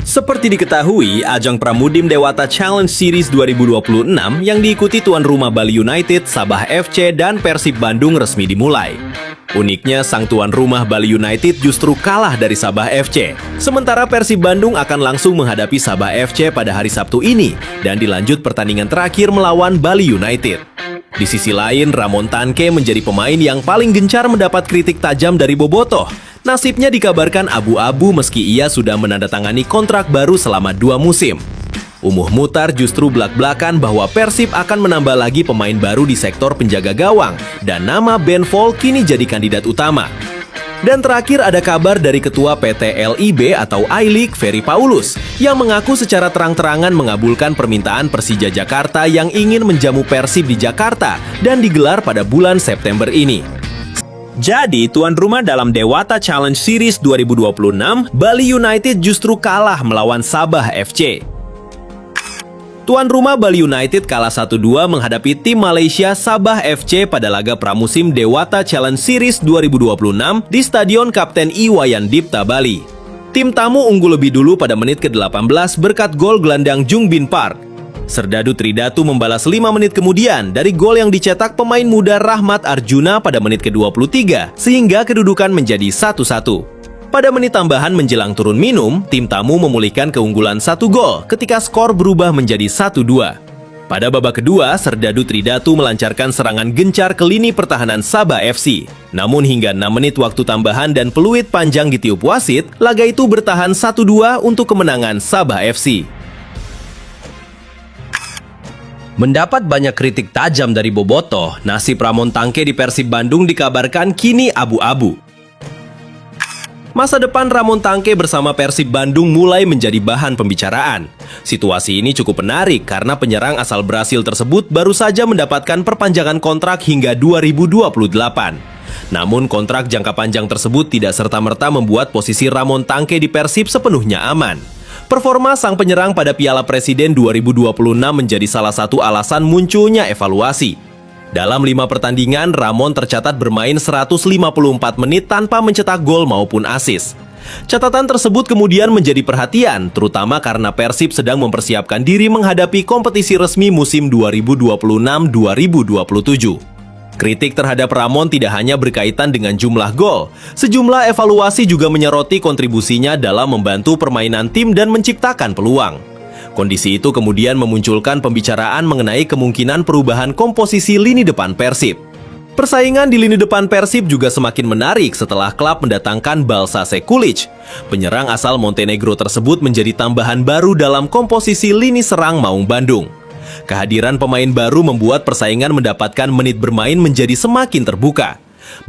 Seperti diketahui, ajang Pramudim Dewata Challenge Series 2026 yang diikuti tuan rumah Bali United, Sabah FC, dan Persib Bandung resmi dimulai. Uniknya, sang tuan rumah Bali United justru kalah dari Sabah FC. Sementara Persib Bandung akan langsung menghadapi Sabah FC pada hari Sabtu ini dan dilanjut pertandingan terakhir melawan Bali United. Di sisi lain, Ramon Tanque menjadi pemain yang paling gencar mendapat kritik tajam dari bobotoh. Nasibnya dikabarkan abu-abu meski ia sudah menandatangani kontrak baru selama 2 musim. Umuh Mutar justru belak-belakan bahwa Persib akan menambah lagi pemain baru di sektor penjaga gawang dan nama Ben Vol kini jadi kandidat utama. Dan terakhir ada kabar dari Ketua PT LIB atau I-League, Ferry Paulus, yang mengaku secara terang-terangan mengabulkan permintaan Persija Jakarta yang ingin menjamu Persib di Jakarta dan digelar pada bulan September ini. Jadi, tuan rumah dalam Dewata Challenge Series 2026, Bali United justru kalah melawan Sabah FC. Tuan rumah Bali United kalah 1-2 menghadapi tim Malaysia Sabah FC pada laga pramusim Dewata Challenge Series 2026 di Stadion Kapten Iwayan Dipta, Bali. Tim tamu unggul lebih dulu pada menit ke-18 berkat gol gelandang Jung Bin Park. Serdadu Tridatu membalas 5 menit kemudian dari gol yang dicetak pemain muda Rahmat Arjuna pada menit ke-23, sehingga kedudukan menjadi 1-1. Pada menit tambahan menjelang turun minum, tim tamu memulihkan keunggulan 1 gol ketika skor berubah menjadi 1-2. Pada babak kedua, Serdadu Tridatu melancarkan serangan gencar ke lini pertahanan Sabah FC. Namun hingga 6 menit waktu tambahan dan peluit panjang ditiup wasit, laga itu bertahan 1-2 untuk kemenangan Sabah FC. Mendapat banyak kritik tajam dari bobotoh, nasib Ramon Tanque di Persib Bandung dikabarkan kini abu-abu. Masa depan Ramon Tanque bersama Persib Bandung mulai menjadi bahan pembicaraan. Situasi ini cukup menarik karena penyerang asal Brasil tersebut baru saja mendapatkan perpanjangan kontrak hingga 2028. Namun kontrak jangka panjang tersebut tidak serta-merta membuat posisi Ramon Tanque di Persib sepenuhnya aman. Performa sang penyerang pada Piala Presiden 2026 menjadi salah satu alasan munculnya evaluasi. Dalam 5 pertandingan, Ramon tercatat bermain 154 menit tanpa mencetak gol maupun assist. Catatan tersebut kemudian menjadi perhatian, terutama karena Persib sedang mempersiapkan diri menghadapi kompetisi resmi musim 2026-2027. Kritik terhadap Ramon tidak hanya berkaitan dengan jumlah gol. Sejumlah evaluasi juga menyoroti kontribusinya dalam membantu permainan tim dan menciptakan peluang. Kondisi itu kemudian memunculkan pembicaraan mengenai kemungkinan perubahan komposisi lini depan Persib. Persaingan di lini depan Persib juga semakin menarik setelah klub mendatangkan Balsa Sekulic. Penyerang asal Montenegro tersebut menjadi tambahan baru dalam komposisi lini serang Maung Bandung. Kehadiran pemain baru membuat persaingan mendapatkan menit bermain menjadi semakin terbuka.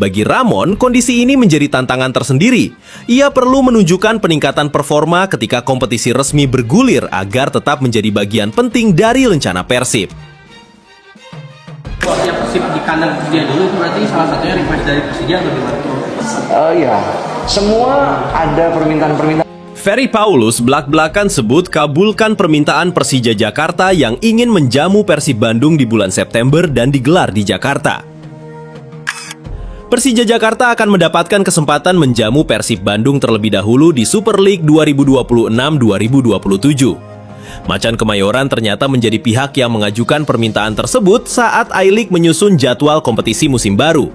Bagi Ramon, kondisi ini menjadi tantangan tersendiri. Ia perlu menunjukkan peningkatan performa ketika kompetisi resmi bergulir agar tetap menjadi bagian penting dari rencana Persib. Kalau Persib di kandang Persija dulu, berarti salah satunya request dari Persija atau gimana? Iya, semua ada permintaan-permintaan. Ferry Paulus belak-belakan sebut kabulkan permintaan Persija Jakarta yang ingin menjamu Persib Bandung di bulan September dan digelar di Jakarta. Persija Jakarta akan mendapatkan kesempatan menjamu Persib Bandung terlebih dahulu di Super League 2026-2027. Macan Kemayoran ternyata menjadi pihak yang mengajukan permintaan tersebut saat I-League menyusun jadwal kompetisi musim baru.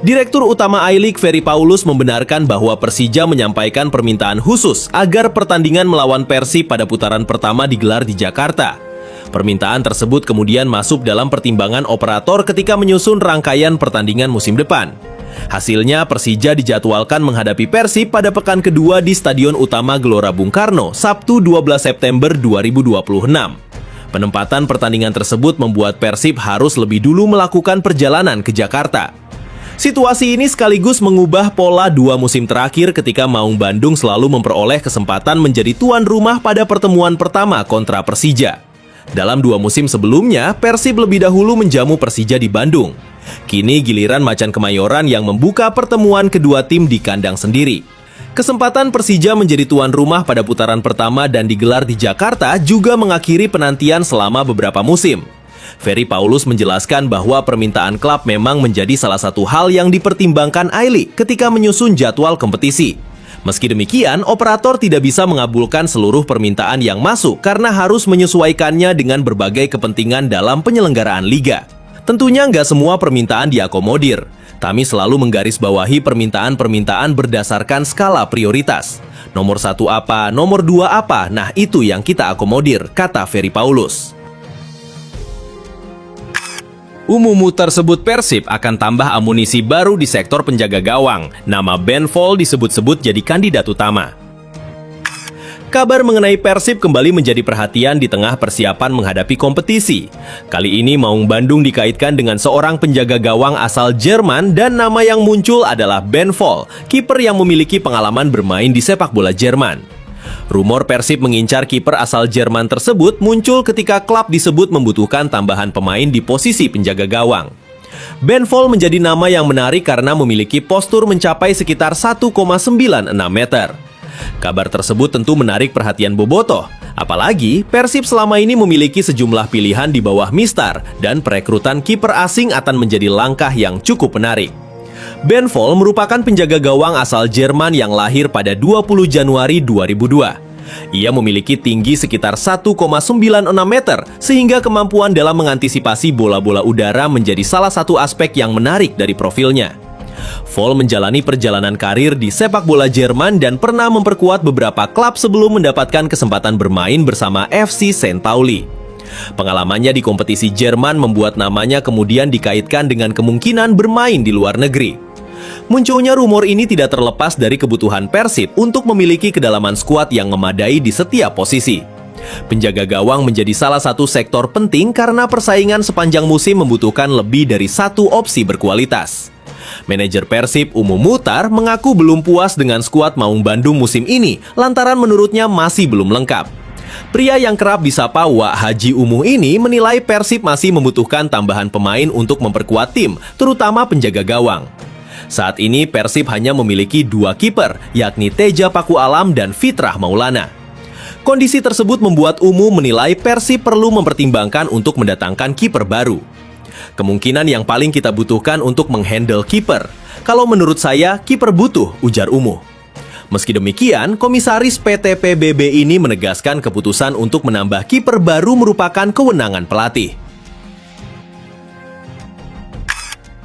Direktur Utama I-League Ferry Paulus membenarkan bahwa Persija menyampaikan permintaan khusus agar pertandingan melawan Persib pada putaran pertama digelar di Jakarta. Permintaan tersebut kemudian masuk dalam pertimbangan operator ketika menyusun rangkaian pertandingan musim depan. Hasilnya, Persija dijadwalkan menghadapi Persib pada pekan kedua di Stadion Utama Gelora Bung Karno, Sabtu 12 September 2026. Penempatan pertandingan tersebut membuat Persib harus lebih dulu melakukan perjalanan ke Jakarta. Situasi ini sekaligus mengubah pola 2 musim terakhir ketika Maung Bandung selalu memperoleh kesempatan menjadi tuan rumah pada pertemuan pertama kontra Persija. Dalam 2 musim sebelumnya, Persib lebih dahulu menjamu Persija di Bandung. Kini giliran Macan Kemayoran yang membuka pertemuan kedua tim di kandang sendiri. Kesempatan Persija menjadi tuan rumah pada putaran pertama dan digelar di Jakarta juga mengakhiri penantian selama beberapa musim. Ferry Paulus menjelaskan bahwa permintaan klub memang menjadi salah satu hal yang dipertimbangkan I-League ketika menyusun jadwal kompetisi. Meski demikian, operator tidak bisa mengabulkan seluruh permintaan yang masuk karena harus menyesuaikannya dengan berbagai kepentingan dalam penyelenggaraan liga. Tentunya nggak semua permintaan diakomodir. Kami selalu menggarisbawahi permintaan-permintaan berdasarkan skala prioritas. Nomor 1 apa, nomor 2 apa, nah itu yang kita akomodir, kata Ferry Paulus. Umumu tersebut Persib akan tambah amunisi baru di sektor penjaga gawang. Nama Ben Vol disebut-sebut jadi kandidat utama. Kabar mengenai Persib kembali menjadi perhatian di tengah persiapan menghadapi kompetisi. Kali ini Maung Bandung dikaitkan dengan seorang penjaga gawang asal Jerman dan nama yang muncul adalah Ben Vol, kiper yang memiliki pengalaman bermain di sepak bola Jerman. Rumor Persib mengincar kiper asal Jerman tersebut muncul ketika klub disebut membutuhkan tambahan pemain di posisi penjaga gawang. Ben Vol menjadi nama yang menarik karena memiliki postur mencapai sekitar 1,96 meter. Kabar tersebut tentu menarik perhatian bobotoh, apalagi Persib selama ini memiliki sejumlah pilihan di bawah Mistar dan perekrutan kiper asing akan menjadi langkah yang cukup menarik. Ben Vol merupakan penjaga gawang asal Jerman yang lahir pada 20 Januari 2002. Ia memiliki tinggi sekitar 1,96 meter, sehingga kemampuan dalam mengantisipasi bola-bola udara menjadi salah satu aspek yang menarik dari profilnya. Vol menjalani perjalanan karir di sepak bola Jerman dan pernah memperkuat beberapa klub sebelum mendapatkan kesempatan bermain bersama FC St. Pauli. Pengalamannya di kompetisi Jerman membuat namanya kemudian dikaitkan dengan kemungkinan bermain di luar negeri. Munculnya rumor ini tidak terlepas dari kebutuhan Persib untuk memiliki kedalaman skuad yang memadai di setiap posisi. Penjaga gawang menjadi salah satu sektor penting karena persaingan sepanjang musim membutuhkan lebih dari satu opsi berkualitas. Manajer Persib Umu Muhtar mengaku belum puas dengan skuad Maung Bandung musim ini lantaran menurutnya masih belum lengkap. Pria yang kerap disapa Wak Haji Umuh ini menilai Persib masih membutuhkan tambahan pemain untuk memperkuat tim, terutama penjaga gawang. Saat ini Persib hanya memiliki 2 kiper, yakni Teja Paku Alam dan Fitrah Maulana. Kondisi tersebut membuat Umuh menilai Persib perlu mempertimbangkan untuk mendatangkan kiper baru. Kemungkinan yang paling kita butuhkan untuk menghandle kiper. Kalau menurut saya, kiper butuh, ujar Umuh. Meski demikian, Komisaris PT PBB ini menegaskan keputusan untuk menambah kiper baru merupakan kewenangan pelatih.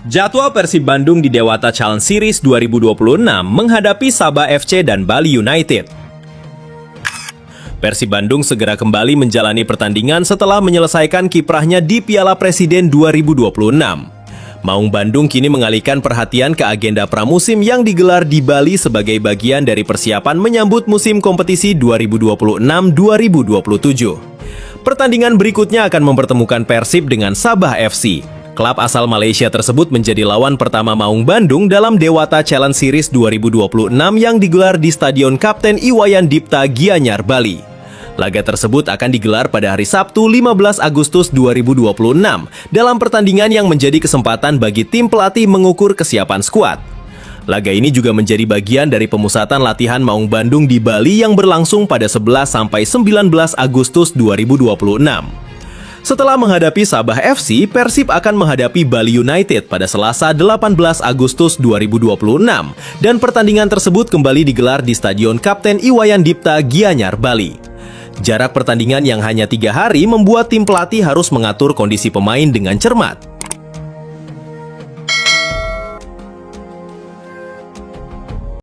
Jadwal Persib Bandung di Dewata Challenge Series 2026 menghadapi Sabah FC dan Bali United. Persib Bandung segera kembali menjalani pertandingan setelah menyelesaikan kiprahnya di Piala Presiden 2026. Maung Bandung kini mengalihkan perhatian ke agenda pramusim yang digelar di Bali sebagai bagian dari persiapan menyambut musim kompetisi 2026-2027. Pertandingan berikutnya akan mempertemukan Persib dengan Sabah FC. Klub asal Malaysia tersebut menjadi lawan pertama Maung Bandung dalam Dewata Challenge Series 2026 yang digelar di Stadion Kapten Iwayan Dipta, Gianyar, Bali. Laga tersebut akan digelar pada hari Sabtu 15 Agustus 2026 dalam pertandingan yang menjadi kesempatan bagi tim pelatih mengukur kesiapan skuad. Laga ini juga menjadi bagian dari pemusatan latihan Maung Bandung di Bali yang berlangsung pada 11 sampai 19 Agustus 2026. Setelah menghadapi Sabah FC, Persib akan menghadapi Bali United pada Selasa 18 Agustus 2026 dan pertandingan tersebut kembali digelar di Stadion Kapten Iwayan Dipta, Gianyar, Bali. Jarak pertandingan yang hanya 3 hari membuat tim pelatih harus mengatur kondisi pemain dengan cermat.